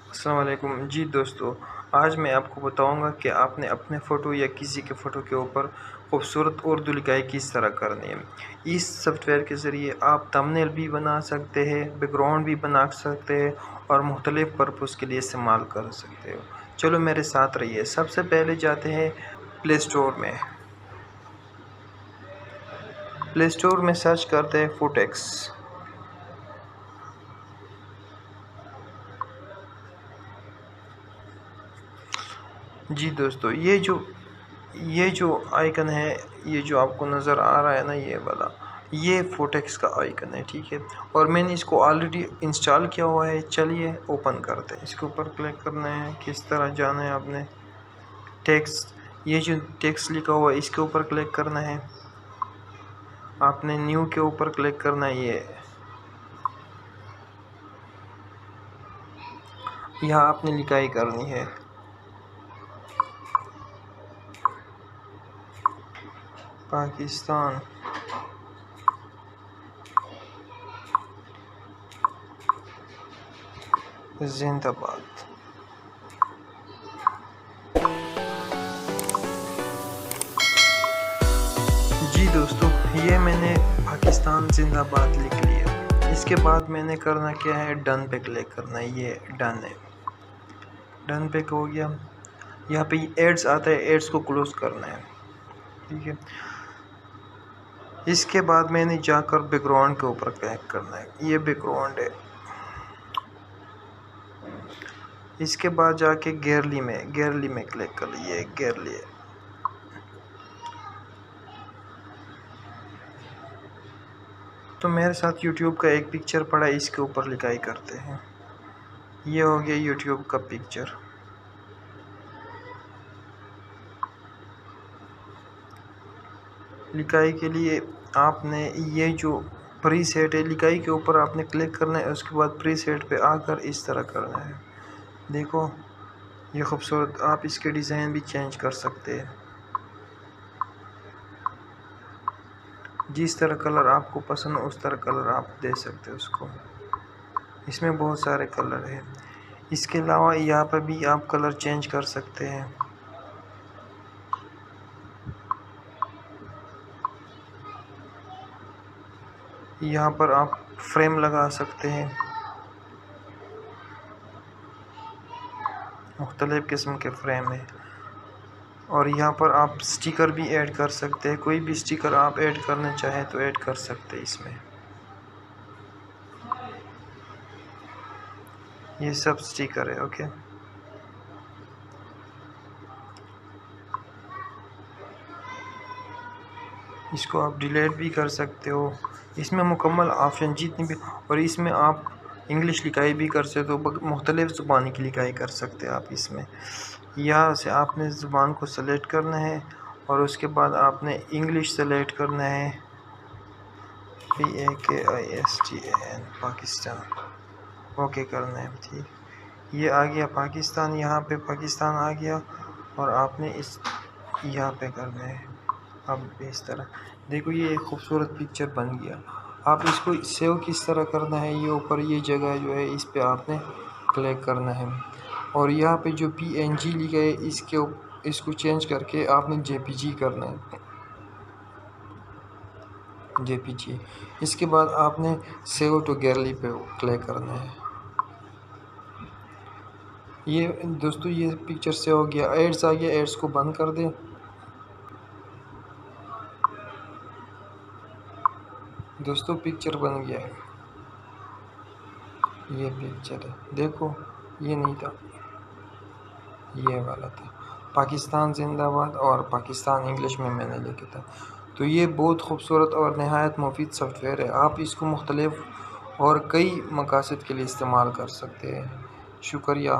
अस्सलाम वालेकुम। जी दोस्तों, आज मैं आपको बताऊंगा कि आपने अपने फ़ोटो या किसी के फ़ोटो के ऊपर खूबसूरत उर्दू लिखाई किस तरह करनी है। इस सॉफ्टवेयर के ज़रिए आप थंबनेल भी बना सकते हैं, बैकग्राउंड भी बना सकते हैं और मुख्तलिफ़ पर्पज़ के लिए इस्तेमाल कर सकते हो। चलो मेरे साथ रहिए। सबसे पहले जाते हैं प्ले स्टोर में। प्ले स्टोर में सर्च करते हैं फुटेक्स। जी दोस्तों, ये जो आइकन है, ये जो आपको नज़र आ रहा है ना, ये वाला, ये फोटेक्स का आइकन है, ठीक है। और मैंने इसको ऑलरेडी इंस्टॉल किया हुआ है। चलिए ओपन करते हैं। इसके ऊपर क्लिक करना है। किस तरह जाना है आपने? टेक्स्ट, ये जो टेक्स्ट लिखा हुआ है इसके ऊपर क्लिक करना है। आपने न्यू के ऊपर क्लिक करना है। ये यहाँ आपने लिखाई करनी है। पाकिस्तान जिंदाबाद। जी दोस्तों, ये मैंने पाकिस्तान जिंदाबाद लिख लिया। इसके बाद मैंने करना क्या है, डन पे क्लिक करना है। ये डन है। डन पे हो गया। यहाँ पे एड्स आता है, एड्स को क्लोज करना है, ठीक है। इसके बाद मैंने जाकर बैकग्राउंड के ऊपर क्लिक करना है। ये बैकग्राउंड है। इसके बाद जाके गैलरी में क्लिक कर लिए। गैलरी है। तो मेरे साथ यूट्यूब का एक पिक्चर पड़ा है, इसके ऊपर लिखाई करते हैं। ये हो गया यूट्यूब का पिक्चर। लिखाई के लिए आपने ये जो प्री सेट है, लिखाई के ऊपर आपने क्लिक करना है। उसके बाद प्री सेट पे आकर इस तरह करना है। देखो ये खूबसूरत, आप इसके डिज़ाइन भी चेंज कर सकते हैं। जिस तरह कलर आपको पसंद हो उस तरह कलर आप दे सकते हो उसको। इसमें बहुत सारे कलर हैं। इसके अलावा यहाँ पर भी आप कलर चेंज कर सकते हैं। यहाँ पर आप फ्रेम लगा सकते हैं। मुख्तलिफ़ किस्म के फ्रेम है। और यहाँ पर आप स्टिकर भी ऐड कर सकते हैं। कोई भी स्टिकर आप ऐड करना चाहें तो ऐड कर सकते हैं इसमें। ये सब स्टिकर है, ओके। इसको आप डिलीट भी कर सकते हो। इसमें मुकम्मल ऑप्शन जितनी भी, और इसमें आप इंग्लिश लिखाई भी कर सकते हो। मुख्तलिफ़ ज़ुबान की लिखाई कर सकते हैं आप इसमें। यहाँ से आपने ज़ुबान को सेलेक्ट करना है और उसके बाद आपने इंग्लिश सेलेक्ट करना है। PAKISTAN, पाकिस्तान, ओके करना है, ठीक। ये आ गया पाकिस्तान। यहाँ पे पाकिस्तान आ गया और आपने इस यहाँ पे करना है। अब इस तरह देखो, ये एक खूबसूरत पिक्चर बन गया। आप इसको सेव किस तरह करना है, ये ऊपर ये जगह जो है इस पे आपने क्लिक करना है। और यहाँ पे जो PNG लिखा है इसको चेंज करके आपने JPG करना है। JPG। इसके बाद आपने सेव टू गैलरी पे क्लिक करना है। ये दोस्तों, ये पिक्चर सेव हो गया। एड्स आ गया, एड्स को बंद कर दें। दोस्तों पिक्चर बन गया है। ये पिक्चर है, देखो ये नहीं था, ये वाला था। पाकिस्तान जिंदाबाद और पाकिस्तान इंग्लिश में मैंने लिखा था। तो ये बहुत खूबसूरत और नहायत मुफीद सॉफ्टवेयर है। आप इसको मुख्तलिफ और कई मकासद के लिए इस्तेमाल कर सकते हैं। शुक्रिया।